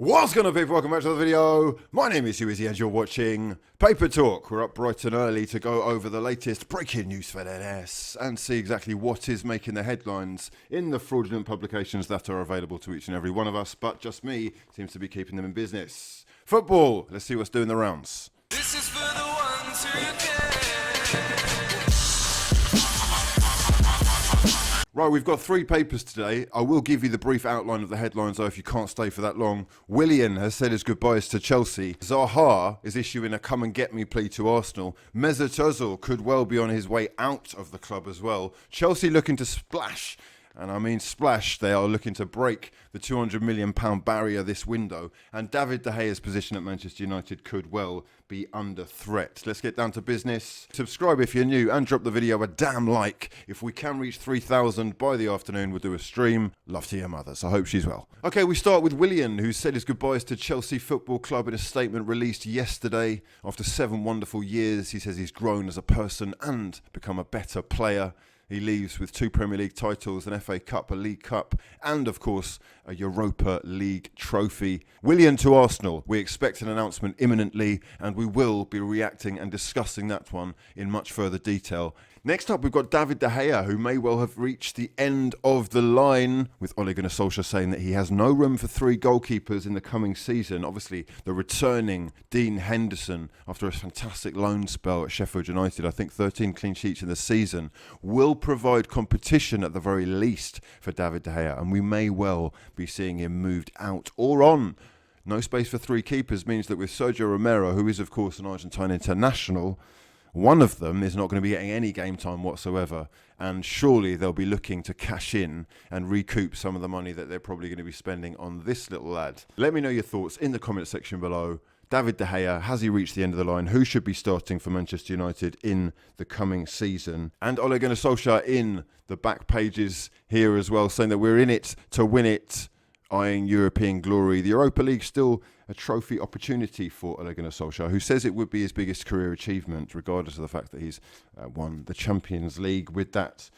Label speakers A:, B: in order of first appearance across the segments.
A: What's going on, people? Welcome back to the video. My name is hughwizzy and you're watching Paper Talk. We're up bright and early to go over the latest breaking news for LS and see exactly what is making the headlines in the fraudulent publications that are available to each and every one of us, but just me seems to be keeping them in business. Football, let's see what's doing the rounds. This is for the ones who care. Right, we've got three papers today. I will give you the brief outline of the headlines, though, if you can't stay for that long. Willian has said his goodbyes to Chelsea. Zaha is issuing a come-and-get-me plea to Arsenal. Mesut Ozil could well be on his way out of the club as well. Chelsea looking to splash. And I mean splash, they are looking to break the £200 million barrier this window. And David De Gea's position at Manchester United could well be under threat. Let's get down to business. Subscribe if you're new and drop the video a damn like. If we can reach 3,000 by the afternoon, we'll do a stream. Love to your mothers. I hope she's well. Okay, we start with Willian, who said his goodbyes to Chelsea Football Club in a statement released yesterday. After 7 wonderful years, he says he's grown as a person and become a better player. He leaves with 2 Premier League titles, an FA Cup, a League Cup, and of course, a Europa League trophy. Willian to Arsenal. We expect an announcement imminently, and we will be reacting and discussing that one in much further detail. Next up, we've got David De Gea, who may well have reached the end of the line, with Ole Gunnar Solskjaer saying that he has no room for 3 goalkeepers in the coming season. Obviously, the returning Dean Henderson, after a fantastic loan spell at Sheffield United, I think 13 clean sheets in the season, will provide competition at the very least for David De Gea, and we may well be seeing him moved out or on. No space for 3 keepers means that with Sergio Romero, who is of course an Argentine international, one of them is not going to be getting any game time whatsoever, and surely they'll be looking to cash in and recoup some of the money that they're probably going to be spending on this little lad. Let me know your thoughts in the comment section below. David De Gea, has he reached the end of the line? Who should be starting for Manchester United in the coming season? And Ole Gunnar Solskjaer in the back pages here as well, saying that we're in it to win it, eyeing European glory. The Europa League still a trophy opportunity for Ole Gunnar Solskjaer, who says it would be his biggest career achievement, regardless of the fact that he's won the Champions League with that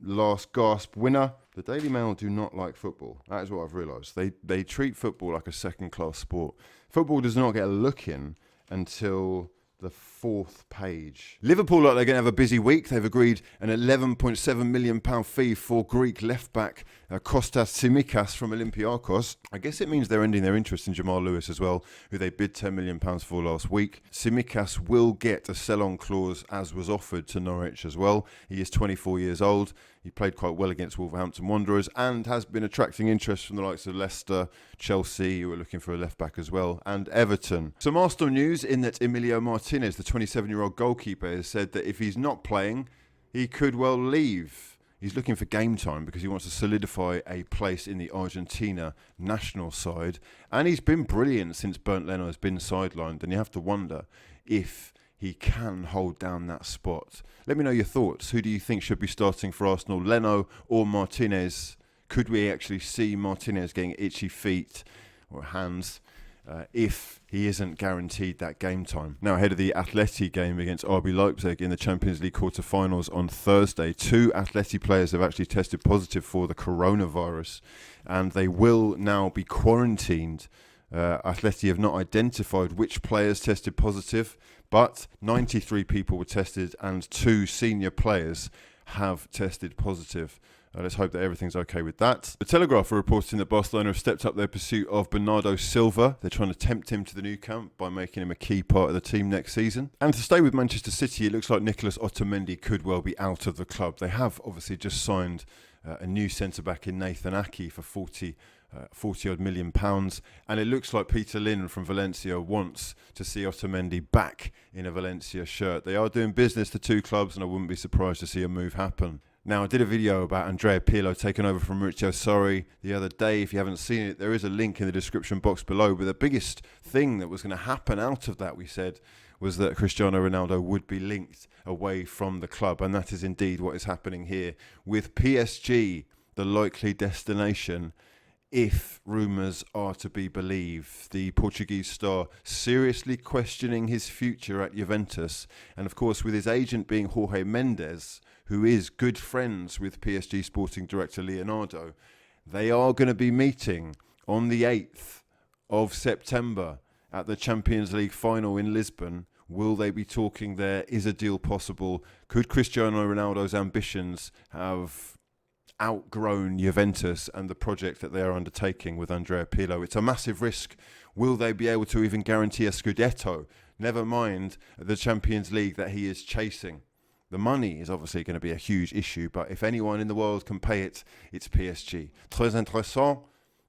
A: last gasp winner. The Daily Mail do not like football. That is what I've realised. They treat football like a second-class sport. Football does not get a look in until the 4th page. Liverpool look like they're going to have a busy week. They've agreed an £11.7 million fee for Greek left-back Kostas Tsimikas from Olympiacos. I guess it means they're ending their interest in Jamal Lewis as well, who they bid £10 million for last week. Tsimikas will get a sell-on clause as was offered to Norwich as well. He is 24 years old. He played quite well against Wolverhampton Wanderers and has been attracting interest from the likes of Leicester, Chelsea, who are looking for a left-back as well, and Everton. Some Arsenal news in that Emilio Martinez, the 27-year-old goalkeeper, has said that if he's not playing, he could well leave. He's looking for game time because he wants to solidify a place in the Argentina national side. And he's been brilliant since Bernd Leno has been sidelined. And you have to wonder if he can hold down that spot. Let me know your thoughts. Who do you think should be starting for Arsenal, Leno or Martinez? Could we actually see Martinez getting itchy feet or hands if he isn't guaranteed that game time? Now, ahead of the Atleti game against RB Leipzig in the Champions League quarter-finals on Thursday, 2 Atleti players have actually tested positive for the coronavirus, and they will now be quarantined. Atleti have not identified which players tested positive, but 93 people were tested and 2 senior players have tested positive. Let's hope that everything's okay with that. The Telegraph are reporting that Barcelona have stepped up their pursuit of Bernardo Silva. They're trying to tempt him to the Nou Camp by making him a key part of the team next season. And to stay with Manchester City, it looks like Nicolas Otamendi could well be out of the club. They have obviously just signed a new centre-back in Nathan Ake for 40 odd million pounds, and it looks like Peter Lim from Valencia wants to see Otamendi back in a Valencia shirt. They are doing business, the 2 clubs, and I wouldn't be surprised to see a move happen. Now, I did a video about Andrea Pirlo taking over from Maurizio Sarri the other day. If you haven't seen it, there is a link in the description box below. But the biggest thing that was going to happen out of that, we said, was that Cristiano Ronaldo would be linked away from the club. And that is indeed what is happening here, with PSG the likely destination, if rumours are to be believed. The Portuguese star seriously questioning his future at Juventus. And of course, with his agent being Jorge Mendes, who is good friends with PSG sporting director Leonardo, they are going to be meeting on the 8th of September at the Champions League final in Lisbon. Will they be talking there? Is a deal possible? Could Cristiano Ronaldo's ambitions have outgrown Juventus and the project that they are undertaking with Andrea Pirlo? It's a massive risk. Will they be able to even guarantee a Scudetto? Never mind the Champions League that he is chasing. The money is obviously going to be a huge issue, but if anyone in the world can pay it, it's PSG. Très intéressant.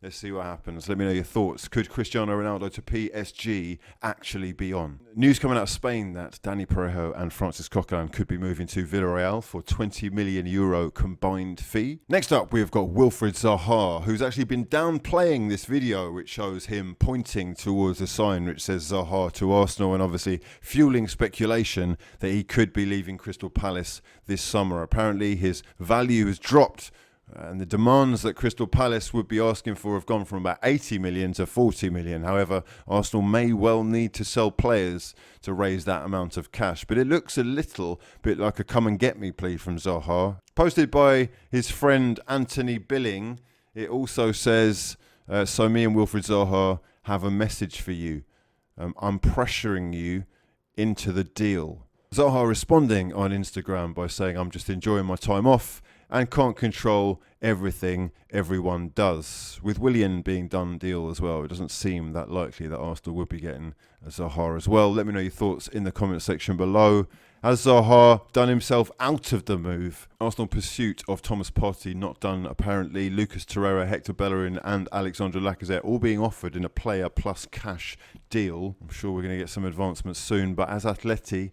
A: Let's see what happens. Let me know your thoughts. Could Cristiano Ronaldo to PSG actually be on? News coming out of Spain that Dani Parejo and Francis Coquelin could be moving to Villarreal for €20 million combined fee. Next up, we've got Wilfried Zaha, who's actually been downplaying this video, which shows him pointing towards a sign which says Zaha to Arsenal, and obviously fueling speculation that he could be leaving Crystal Palace this summer. Apparently, his value has dropped, and the demands that Crystal Palace would be asking for have gone from about 80 million to 40 million. However, Arsenal may well need to sell players to raise that amount of cash. But it looks a little bit like a come and get me plea from Zaha. Posted by his friend Anthony Billing, it also says, so me and Wilfried Zaha have a message for you. I'm pressuring you into the deal. Zaha responding on Instagram by saying, I'm just enjoying my time off and can't control everything everyone does. With Willian being done deal as well, it doesn't seem that likely that Arsenal would be getting Zaha as well. Let me know your thoughts in the comment section below. Has Zaha done himself out of the move? Arsenal pursuit of Thomas Partey not done apparently. Lucas Torreira, Hector Bellerin and Alexandre Lacazette all being offered in a player plus cash deal. I'm sure we're going to get some advancements soon, but as Atleti,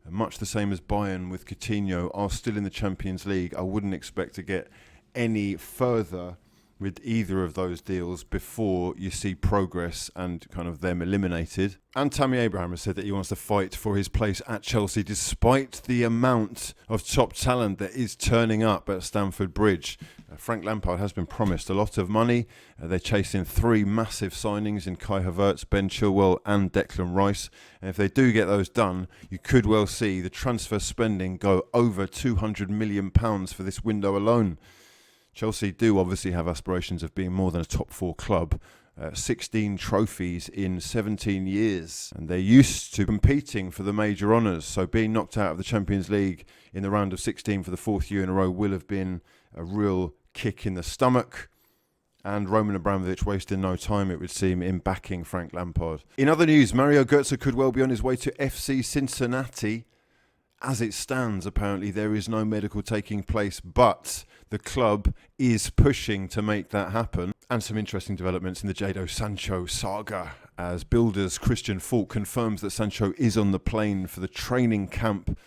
A: much the same as Bayern with Coutinho, are still in the Champions League, I wouldn't expect to get any further with either of those deals before you see progress and kind of them eliminated. And Tammy Abraham has said that he wants to fight for his place at Chelsea despite the amount of top talent that is turning up at Stamford Bridge. Frank Lampard has been promised a lot of money. They're chasing three massive signings in Kai Havertz, Ben Chilwell and Declan Rice. And if they do get those done, you could well see the transfer spending go over £200 million for this window alone. Chelsea do obviously have aspirations of being more than a top four club. 16 trophies in 17 years. And they're used to competing for the major honours. So being knocked out of the Champions League in the round of 16 for the fourth year in a row will have been a real kick in the stomach. And Roman Abramovich wasted no time, it would seem, in backing Frank Lampard. In other news, Mario Götze could well be on his way to FC Cincinnati. As it stands, apparently, there is no medical taking place, but the club is pushing to make that happen. And some interesting developments in the Jadon Sancho saga, as Builders Christian Falk confirms that Sancho is on the plane for the training camp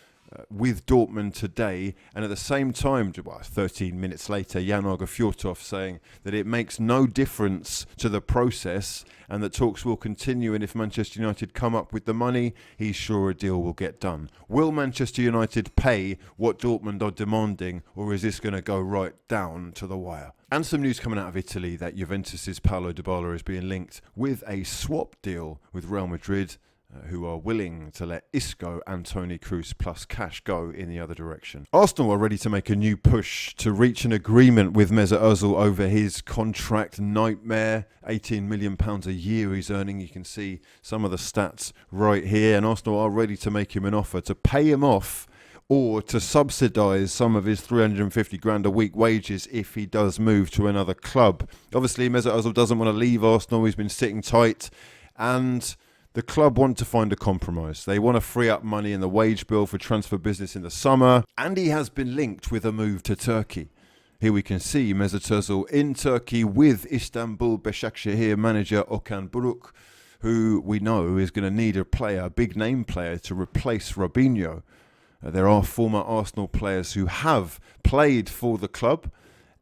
A: with Dortmund today, and at the same time, 13 minutes later, Jan Åge Fjørtoft saying that it makes no difference to the process and that talks will continue, and if Manchester United come up with the money, he's sure a deal will get done. Will Manchester United pay what Dortmund are demanding, or is this going to go right down to the wire? And some news coming out of Italy that Juventus's Paulo Dybala is being linked with a swap deal with Real Madrid, who are willing to let Isco and Toni Kroos plus cash go in the other direction. Arsenal are ready to make a new push to reach an agreement with Mesut Ozil over his contract nightmare. £18 million a year he's earning. You can see some of the stats right here. And Arsenal are ready to make him an offer to pay him off or to subsidise some of his 350 grand a week wages if he does move to another club. Obviously, Mesut Ozil doesn't want to leave Arsenal. He's been sitting tight, and the club want to find a compromise. They want to free up money in the wage bill for transfer business in the summer, and he has been linked with a move to Turkey. Here we can see Mesut Ozil in Turkey with Istanbul Başakşehir manager Okan Buruk, who we know is going to need a big name player to replace Robinho. There are former Arsenal players who have played for the club,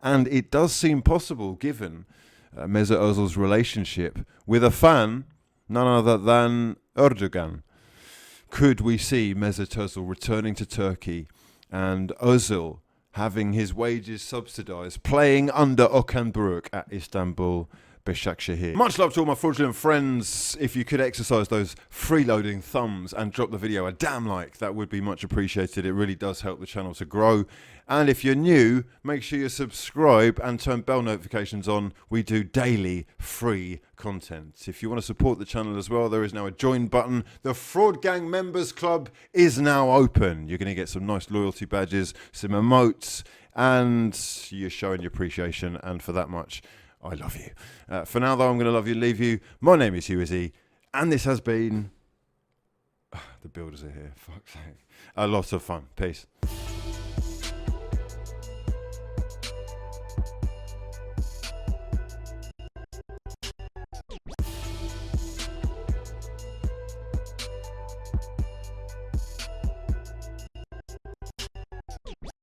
A: and it does seem possible given Mesut Ozil's relationship with a fan, none other than Erdogan. Could we see Mesut Ozil returning to Turkey and Ozil having his wages subsidised, playing under Okan Buruk at Istanbul Bishak Shahir. Much love to all my fraudulent friends. If you could exercise those freeloading thumbs and drop the video a damn like, that would be much appreciated. It really does help the channel to grow. And if you're new, make sure you subscribe and turn bell notifications on. We do daily free content. If you want to support the channel as well, there is now a join button. The Fraud Gang Members Club is now open. You're going to get some nice loyalty badges, some emotes, and you're showing your appreciation. And for that much, I love you. For now, though, I'm going to love you and leave you. My name is hughwizzy, and this has been... The builders are here. Fuck's sake. A lot of fun. Peace.